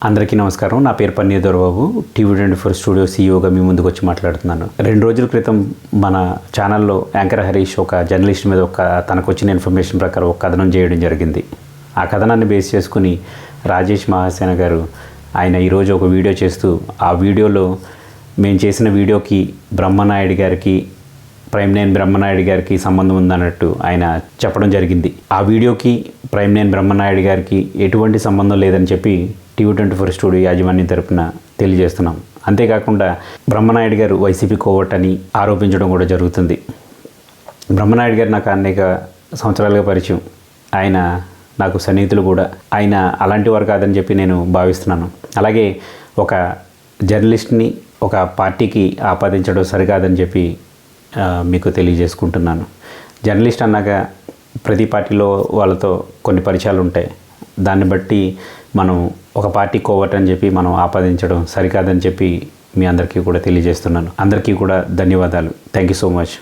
అందరికీ నమస్కారం. నా పేరు పన్నీర్ దొరబాబు. టీవీ24 స్టూడియో సీఈఓగా మీ ముందుకు వచ్చి మాట్లాడుతున్నాను. 2 రోజుల క్రితం మన ఛానల్లో యాంకర్ హరీష్ ఒక జర్నలిస్ట్ మీద తనకు వచ్చిన ఇన్ఫర్మేషన్ ప్రకారం ఒక కథనం చేయడం జరిగింది. ఆ కథనాన్ని బేస్ చేసుకుని రాజేష్ మహాసేన గారు ఆయన ఈరోజు ఒక వీడియో చేస్తూ ఆ వీడియోలో మేము చేసిన వీడియోకి బ్రహ్మనాయుడు గారికి ప్రైమ్‌నైన్ బ్రహ్మనాయుడు గారికి సంబంధం ఉందన్నట్టు ఆయన చెప్పడం జరిగింది. ఆ వీడియోకి ప్రైమ్‌నైన్ బ్రహ్మనాయుడు గారికి ఎటువంటి సంబంధం లేదని చెప్పి టీవీ24 స్టూడియో యాజమాన్యం తరపున తెలియజేస్తున్నాం. అంతేకాకుండా బ్రహ్మనాయుడు గారు వైసీపీ కోవట్ అని ఆరోపించడం కూడా జరుగుతుంది. బ్రహ్మనాయుడు గారు నాకు అనేక సంవత్సరాలుగా పరిచయం. ఆయన నాకు సన్నిహితులు కూడా. ఆయన అలాంటి వారు కాదని చెప్పి నేను భావిస్తున్నాను. అలాగే ఒక జర్నలిస్ట్ని ఒక పార్టీకి ఆపాదించడం సరికాదని చెప్పి మీకు తెలియజేసుకుంటున్నాను. జర్నలిస్ట్ అన్నాక ప్రతి పార్టీలో వాళ్ళతో కొన్ని పరిచయాలు ఉంటాయి. దాన్ని బట్టి మనం ఒక పార్టీ కోవట్ అని చెప్పి మనం ఆపాదించడం సరికాదని చెప్పి మీ అందరికీ కూడా తెలియజేస్తున్నాను. అందరికీ కూడా ధన్యవాదాలు. Thank you so much.